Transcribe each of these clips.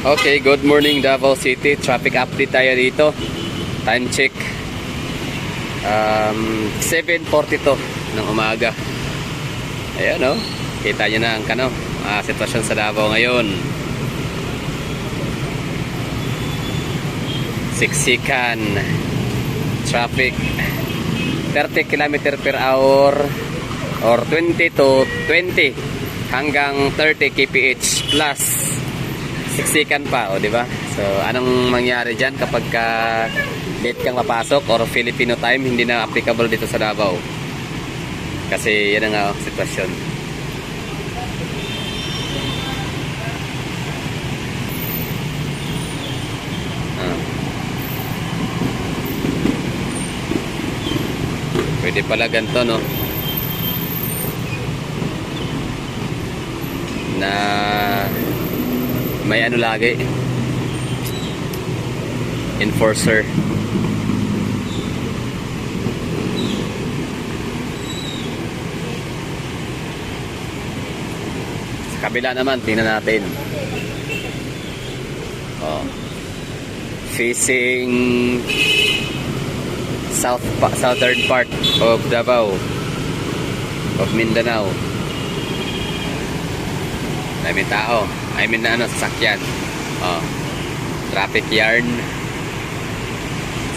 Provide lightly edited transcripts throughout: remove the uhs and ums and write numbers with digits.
Okay, good morning Davao City. Traffic update tayo dito. Time check. 7:42 ng umaga. Ayan o. Kita nyo na ang sitwasyon sa Davao ngayon. Siksikan. Traffic. 30 km per hour or 20 to 20 hanggang 30 kph plus. Siksikan pa, o di ba? So, anong mangyari diyan kapag late kang mapasok or Filipino time, hindi na applicable dito sa Davao. Kasi yan ang sitwasyon. Pwede pala ganito, no? Na may ano lagi, enforcer. Sa kabila naman, tingnan natin. Facing southern part of Davao, of Mindanao. May tao. I mean sasakyan. Traffic yarn.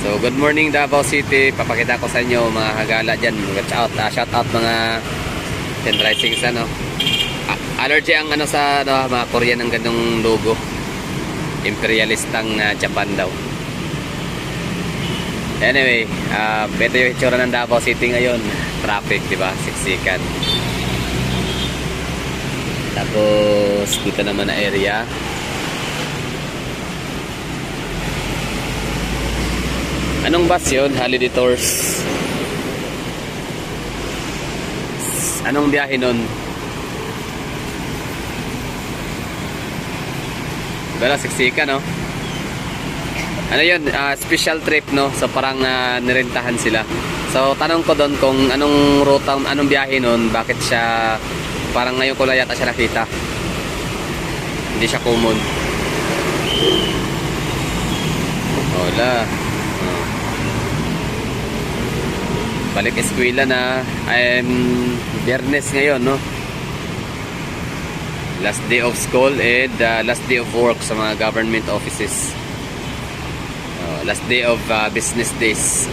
So, good morning Davao City. Papakita ko sa inyo mga hagala dyan. Shout out mga rising sa allergy ang sa mga Korean ng ganung logo. Imperialistang Japan daw. Anyway, ito yung itsura ng Davao City ngayon. Traffic, diba? Siksikan. Tapos dito naman na area. Anong bus yun? Holiday Tours. Anong biyahe nun? Wala, siksikan, no? Ano yun? Special trip, no? So parang nirentahan sila. So tanong ko doon kung anong ruta, anong biyahe nun, bakit siya parang ngayon ko lang yata siya nakita. Hindi siya common. Wala. Balik eskwela na. Biyernes ngayon, no? Last day of school and last day of work sa mga government offices. Last day of business days.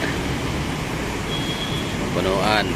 Punuan.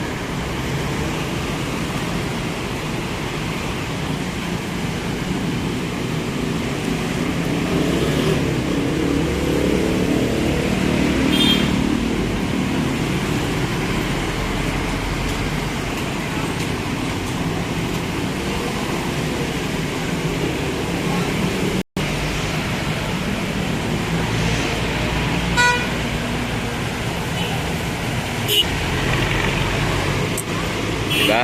Diba?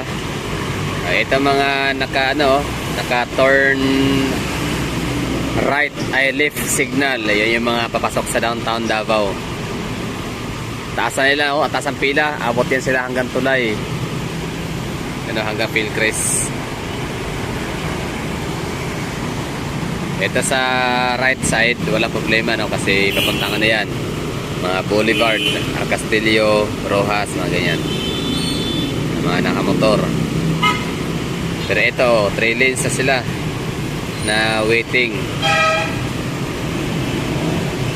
Ito mga naka-turn right ay left signal. Ayun yung mga papasok sa downtown Davao. Taasan nila, taas ang pila. Abot yan sila hanggang Tulay. Hanggang Pilcres. Ito sa right side, wala problema, no? Kasi papunta na yan. Mga Boulevard, Castillo, Rojas, mga ganyan. Mga nakamotor. Pero ito, 3 lanes na sila na waiting.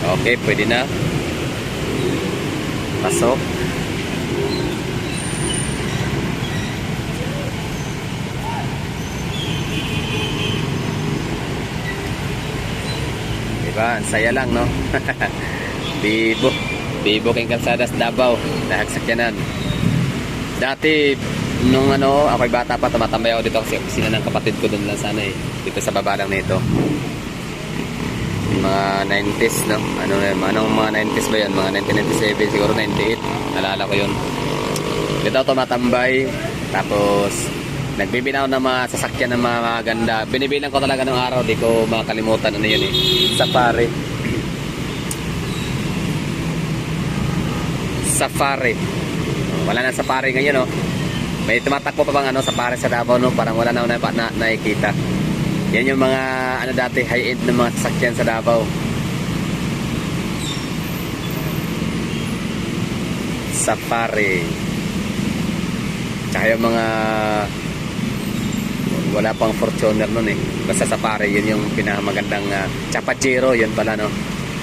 Okay, pwede na. Pasok. Diba? Ang saya lang, no? Bibo kayong kalsadas Davao. Nahagsakyanan. Dati, nung ako'y bata pa, tumatambay ako dito kasi opisina ng kapatid ko doon lang sana dito sa baba lang nito. Mga 90s, no? Anong mga 90s ba yan? Mga 1997, siguro 98. Nalala ko yun. Dito ako tumatambay. Tapos, nagbibinaw ng mga sasakyan ng mga maganda. Binibilang ko talaga ng araw. Di ko makalimutan. Yun Safari. Safari. Wala na safari ngayon, no? May tumatakbo pa bang safari sa Davao, no? Parang wala na nakikita. Yan yung mga ano dati, high-end na mga sasakyan sa Davao. Safari. Tsaka yung mga wala pang Fortuner nun eh. Basta Safari, yun yung pinakamagandang tsaka Pajero, yun pala no.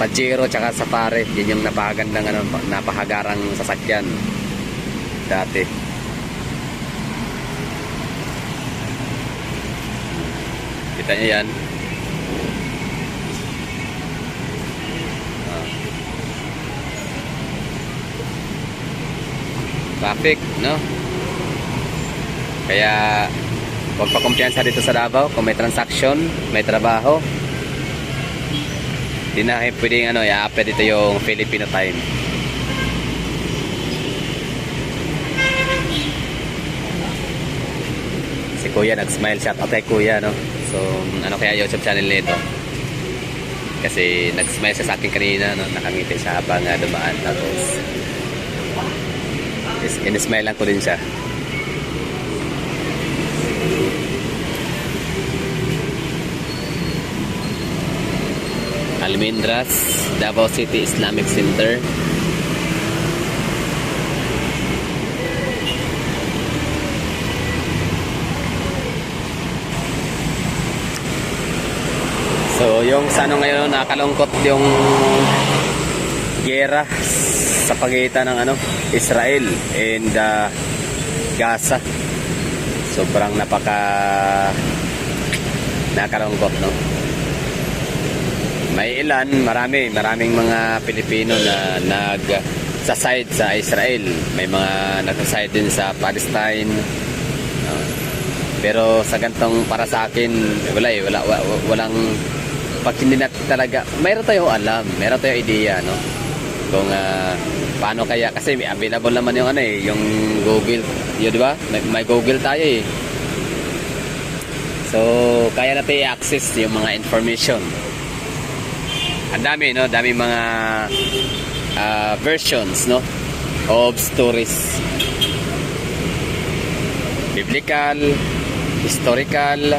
Pajero tsaka Safari, yun yung napakagandang ano, napahagarang sasakyan dati. Kita nyo yan. Traffic, no? Kaya huwag pa kumpiyansa dito sa Davao. Kung may transaction, may trabaho, di na pwedeng ano, i-apply dito yung Filipino time. Si Kuya nag-smile, shout out kay Kuya, no? So ano kaya YouTube channel nito? Kasi nag-smile siya sa akin kanina, no? Nakangiti siya habang dumaan. Tapos in-smile lang ko din siya. Almendras, Davao City Islamic Center. So yung sa ano ngayon, nakalungkot yung giyera sa pagitan ng ano, Israel and Gaza. Sobrang nakalungkot, no? May ilan, maraming mga Pilipino na sa side sa Israel. May mga nasa-side din sa Palestine. Pero sa gantong para sa akin, walang pag hindi natin talaga, mayroon tayong alam, mayroon tayong ideya, no? Kung paano kaya, kasi may available naman yung ano eh, yung Google, yun, di ba? May Google tayo eh. So, kaya natin i-access yung mga information. Ang dami, no? Dami mga versions, no? Of stories. Biblical, historical,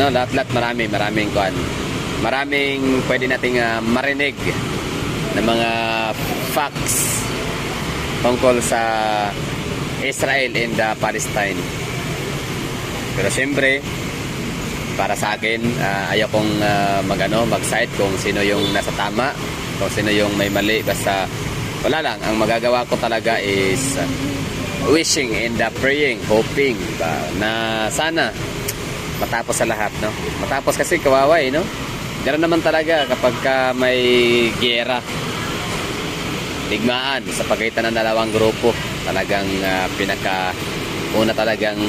no? Lahat maraming kuan. Maraming pwede nating marinig ng mga facts tungkol sa Israel and Palestine. Pero siyempre, para sa akin, ayaw kong mag-side kung sino yung nasa tama, kung sino yung may mali. Basta wala lang, ang magagawa ko talaga is wishing and praying, hoping ba, na sana matapos sa lahat, no? Matapos kasi kawawa eh, no? Ganoon naman talaga kapag may giyera, digmaan sa pagitan ng dalawang grupo, talagang una talagang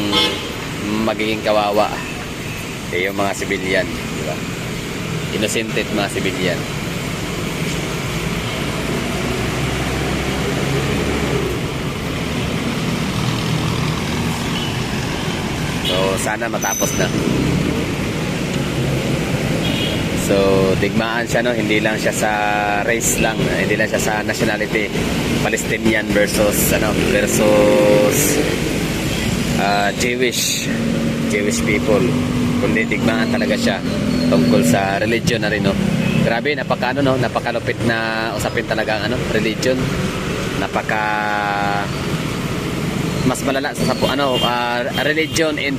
magiging kawawa yung mga sibilyan, di ba? Innocent mga sibilyan. So sana matapos na. So digmaan siya, no? Hindi lang siya sa race lang, hindi lang siya sa nationality. Palestinian versus Jewish people. Kundi digmaan talaga siya tungkol sa religion na rin, no? Grabe, napakalupit na usapin talaga ang religion. Mas malala sa religion and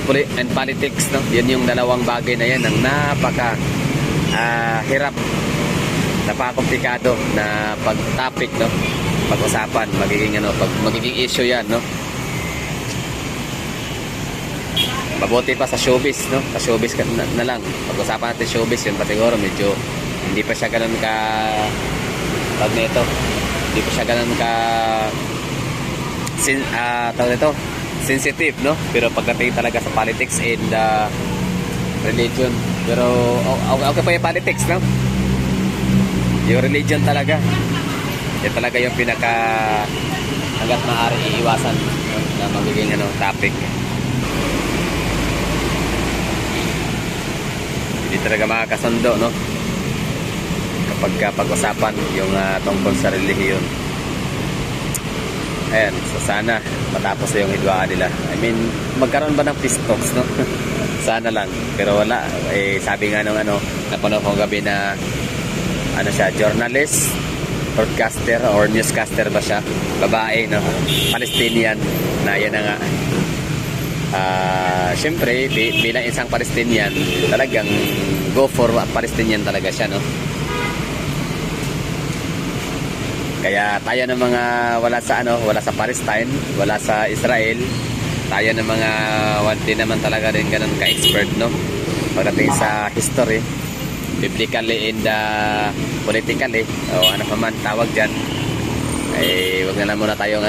politics, no? Yun yung dalawang bagay na yan ang hirap, napaka-komplikado na pag-topic, no? Pag-usapan, magiging issue yan, no? Mabuti pa sa showbiz, no? Sa showbiz na lang. Pag-usapan natin showbiz, yun pa siguro medyo hindi pa siya ganun ka hindi pa siya ganun ka sensitive, no? Pero pagdating talaga sa politics and religion, pero okay pa yung politics, no? Yung religion talaga, yan talaga yung hanggat maaari iiwasan, no? Na magiging topic. Hindi talaga makakasundo, no? Kapag pag-usapan yung tungkol sa relihiyon. Ayan, so sana matapos yung hidwaan nila. I mean, magkaroon ba ng peace talks, no? Sana lang. Pero wala. Eh, sabi nga nung napanood ko gabi na siya, journalist, broadcaster or newscaster ba siya? Babae, no? Palestinian na yan na nga. Siyempre, bilang isang Palestinian, talagang go for Palestinian talaga siya, no? Kaya tayo ng mga wala sa Palestine, wala sa Israel, tayo ng mga hindi naman talaga rin ganun ka-expert, no? Pagdating sa history, biblically and politically, o ano pa man tawag dyan, ay wag na lang muna tayong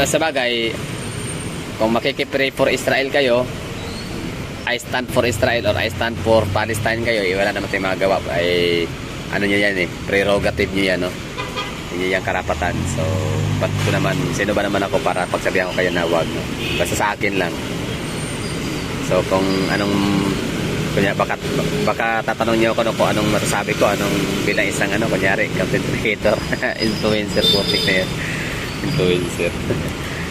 sa bagay, kung makikipray for Israel kayo, I stand for Israel or I stand for Palestine kayo, wala naman tayong magawa. Ay ano nyo yan prerogative nyo yan, no? Hindi yan karapatan. So ba't ko naman, sino ba naman ako para pagsabihan ko kayo na wag, no? Basta sa akin lang. So kung kunya baka tatanong niyo ako kung anong masasabi ko, anong bilang isang kunyari content creator, influencer, putik na yan, influencer.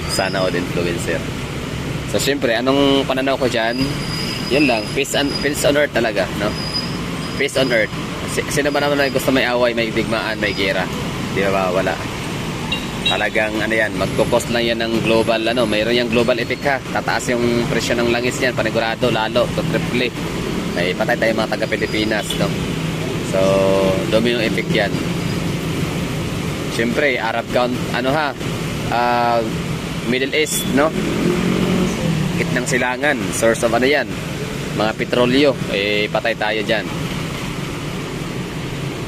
Sana all influencer. So syempre, anong pananaw ko dyan, yun lang, peace on earth talaga, no? Peace on earth. Sino ba naman gusto may away, may digmaan, may gera? Di ba? Wala. Talagang yan, magkukos lang yan ng global, mayroon yung global effect ha. Tataas yung presyo ng langis niyan, panigurado, lalo, to triple. May patay tayo mga taga-Pilipinas, no? So, domino effect yan. Siyempre, Arab Middle East, no? Gitnang silangan, source of yan? Mga petrolyo, patay tayo dyan.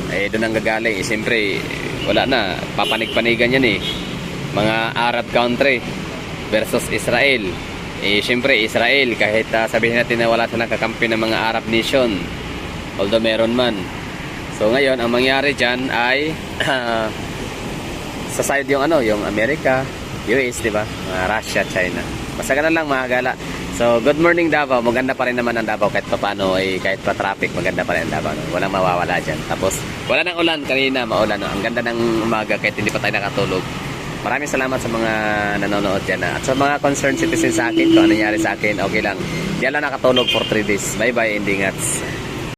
Doon ang gagaling. Siyempre, wala na, papanig-panigan yan mga Arab country versus Israel. Siyempre Israel, kahit sabihin natin na wala silang kakampi ng mga Arab nation, although meron man. So ngayon ang mangyari dyan ay sa side yung America, US, di ba? Russia, China. Basta ganun lang mga gala. So good morning Davao, maganda pa rin naman ang Davao kahit pa paano, kahit pa traffic, maganda pa rin ang Davao, no? Walang mawawala dyan. Tapos wala nang ulan kanina, maulan, no? Ang ganda ng umaga kahit hindi pa tayo nakatulog. Maraming salamat sa mga nanonood dyan, at sa mga concerned citizens sa akin, kung ano nangyari sa akin, okay lang. Di lang nakatulog for 3 days. Bye bye, ending ngats.